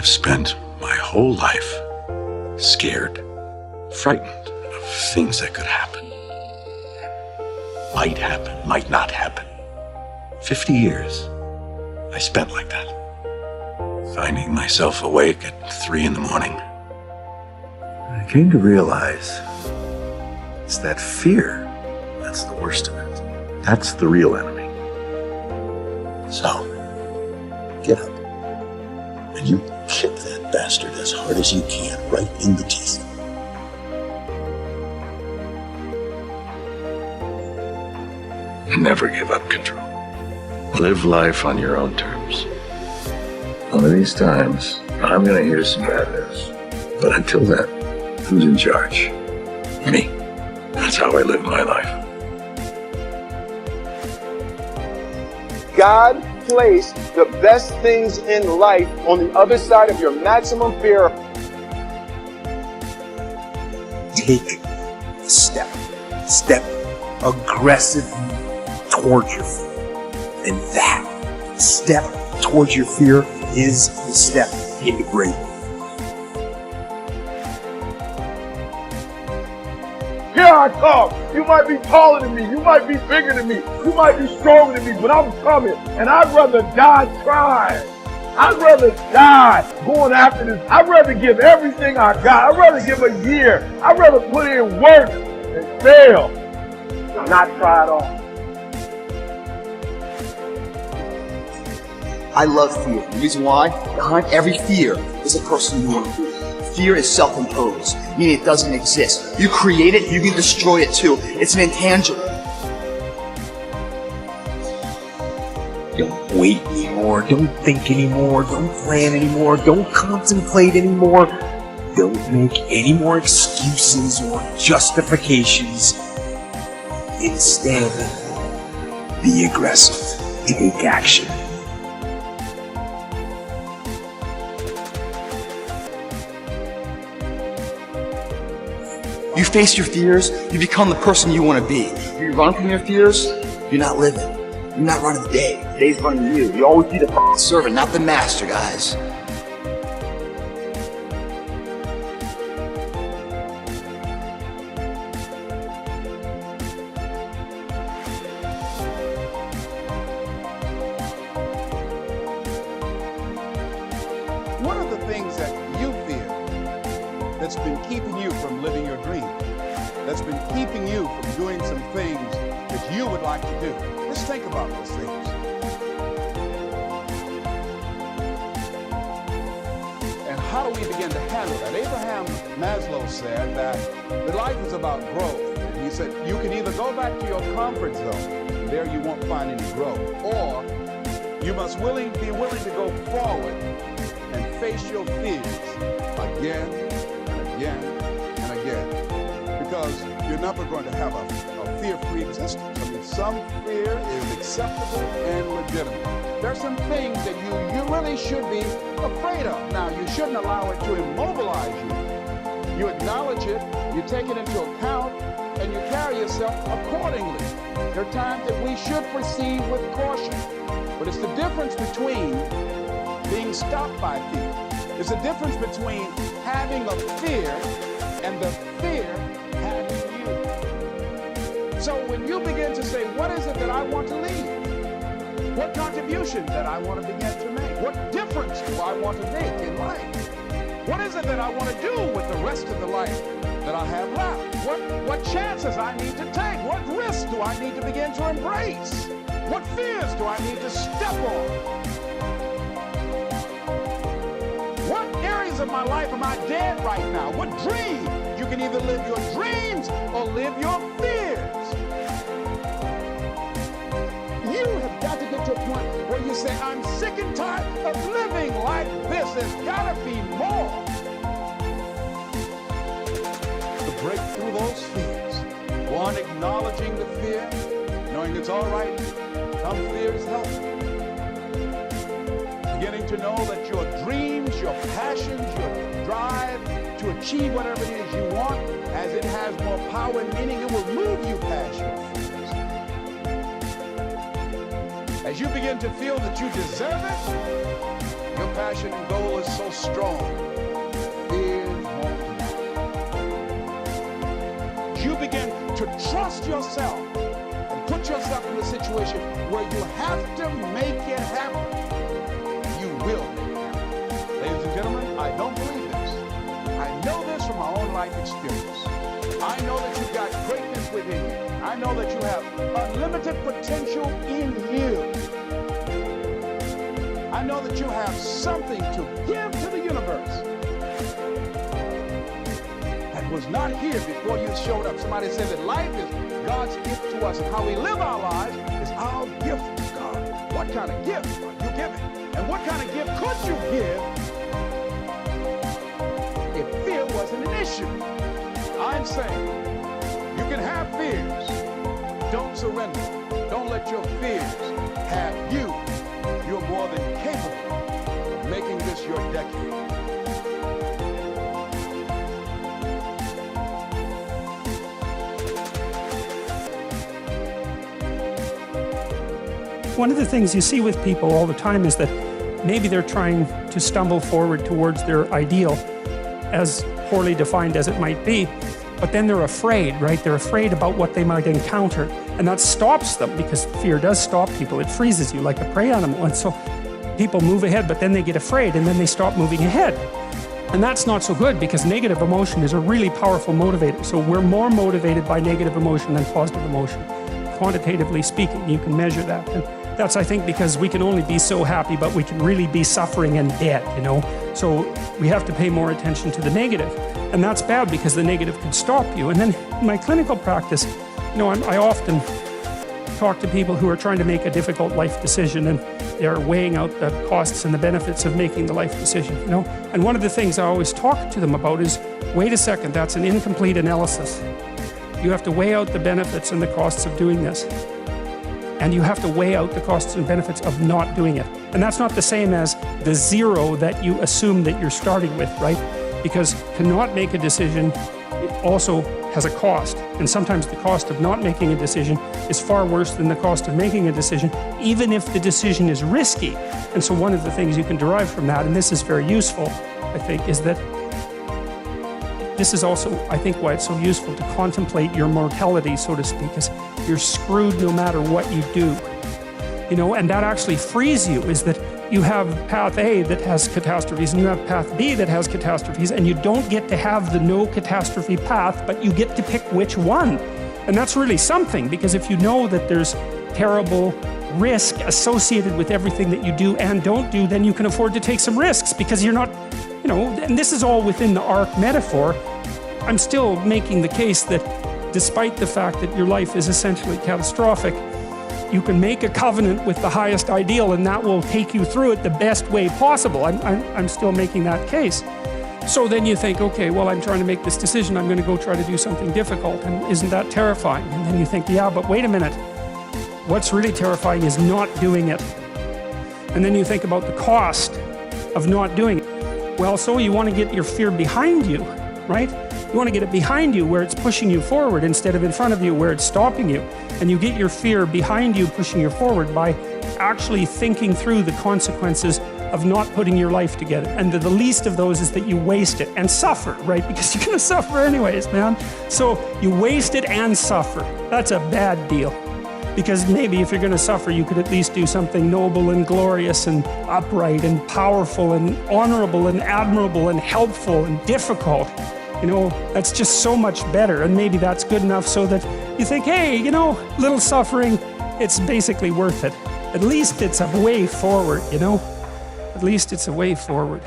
have spent my whole life scared, frightened of things that could happen. Might happen, might not happen. 50 years I spent like that, finding myself awake at 3 in the morning. I came to realize it's that fear that's the worst of it. That's the real enemy. So, get up, and you kick that bastard as hard as you can, right in the teeth. Never give up control. Live life on your own terms. One of these times, I'm gonna hear some bad news. But until then, who's in charge? Me. That's how I live my life. God placed the best things in life on the other side of your maximum fear. Take a step. Step aggressively towards your fear. And that step towards your fear is the step into greatness. Here I come. You might be taller than me. You might be bigger than me. You might be stronger than me, but I'm coming. And I'd rather die trying. I'd rather die going after this. I'd rather give everything I got. I'd rather give a year. I'd rather put in work and fail than not try at all. I love fear. The reason why? Behind every fear is a person you want to be. Fear is self-imposed, meaning it doesn't exist. You create it, you can destroy it too. It's an intangible. Don't wait anymore, don't think anymore, don't plan anymore, don't contemplate anymore. Don't make any more excuses or justifications. Instead, be aggressive. Take action. You face your fears, you become the person you want to be. If you run from your fears, you're not living. You're not running the day. The day's running you. You always be the servant, not the master, guys. What are the things that you fear that's been keeping you from living your dream? That's been keeping you from doing some things that you would like to do? Just think about those things. And how do we begin to handle that? Abraham Maslow said that life is about growth. And he said you can either go back to your comfort zone, and there you won't find any growth, or you must be willing to go forward and face your fears again and again and again, because you're never going to have a fear-free existence. I mean, some fear is acceptable and legitimate. There's some things that you really should be afraid of. Now, you shouldn't allow it to immobilize you. You acknowledge it, you take it into account, and you carry yourself accordingly. There are times that we should proceed with caution, but it's the difference between being stopped by fear. It's the difference between having a fear and the fear having you. So when you begin to say, what is it that I want to leave? What contribution that I want to begin to make? What difference do I want to make in life? What is it that I want to do with the rest of the life that I have left? What chances I need to take? What risks do I need to begin to embrace? What fears do I need to step on? What areas of my life am I dead right now? What dream? You can either live your dreams or live your fears. You have got to get to a point where you say, I'm sick and tired of living like this. There's got to be more. To break through those fears. One, acknowledging the fear, knowing it's all right. Some fear is healthy. Beginning to know that your dreams, your passions, your drive to achieve whatever it is you want, as it has more power and meaning, it will move you past your fears. As you begin to feel that you deserve it, Your passion and goal is so strong. Fear won't matter. You begin to trust yourself and put yourself in a situation where you have to make it happen. You will make it happen. Ladies and gentlemen, I don't believe this. I know this from my own life experience. I know that you've got greatness within you. I know that you have unlimited potential in you. I know that you have something to give to the universe that was not here before you showed up. Somebody said that life is God's gift to us, and how we live our lives is our gift to God. What kind of gift are you giving? And what kind of gift could you give if fear wasn't an issue? I'm saying you can have fears. Don't surrender. Don't let your fears have you. You're more than capable of making this your decade. One of the things you see with people all the time is that maybe they're trying to stumble forward towards their ideal, as poorly defined as it might be, but then they're afraid, right? They're afraid about what they might encounter, and that stops them, because fear does stop people. It freezes you like a prey animal, and so people move ahead, but then they get afraid, and then they stop moving ahead. And that's not so good, because negative emotion is a really powerful motivator. So we're more motivated by negative emotion than positive emotion. Quantitatively speaking, you can measure that. And that's, I think, because we can only be so happy, but we can really be suffering and dead, you know? So we have to pay more attention to the negative. And that's bad, because the negative can stop you. And then in my clinical practice, you know, I often talk to people who are trying to make a difficult life decision, and they're weighing out the costs and the benefits of making the life decision, you know? And one of the things I always talk to them about is, wait a second, that's an incomplete analysis. You have to weigh out the benefits and the costs of doing this. And you have to weigh out the costs and benefits of not doing it. And that's not the same as the zero that you assume that you're starting with, right? Because to not make a decision, it also has a cost. And sometimes the cost of not making a decision is far worse than the cost of making a decision, even if the decision is risky. And so one of the things you can derive from that, and this is very useful, I think, is that this is also, I think, why it's so useful to contemplate your mortality, so to speak, is you're screwed no matter what you do. You know, and that actually frees you, is that you have path A that has catastrophes, and you have path B that has catastrophes, and you don't get to have the no catastrophe path, but you get to pick which one. And that's really something, because if you know that there's terrible risk associated with everything that you do and don't do, then you can afford to take some risks, because you're not, you know, and this is all within the ark metaphor. I'm still making the case that despite the fact that your life is essentially catastrophic, you can make a covenant with the highest ideal, and that will take you through it the best way possible. I'm still making that case. So then you think, okay, well, I'm trying to make this decision. I'm going to go try to do something difficult, and isn't that terrifying? And then you think, yeah, but wait a minute. What's really terrifying is not doing it. And then you think about the cost of not doing it. Well, so you want to get your fear behind you, right? You want to get it behind you where it's pushing you forward instead of in front of you where it's stopping you. And you get your fear behind you, pushing you forward, by actually thinking through the consequences of not putting your life together. And the least of those is that you waste it and suffer, right? Because you're going to suffer anyways, man. So you waste it and suffer. That's a bad deal. Because maybe if you're going to suffer, you could at least do something noble and glorious and upright and powerful and honorable and admirable and helpful and difficult. You know, that's just so much better, and maybe that's good enough so that you think, hey, you know, little suffering, it's basically worth it. At least it's a way forward, you know? At least it's a way forward.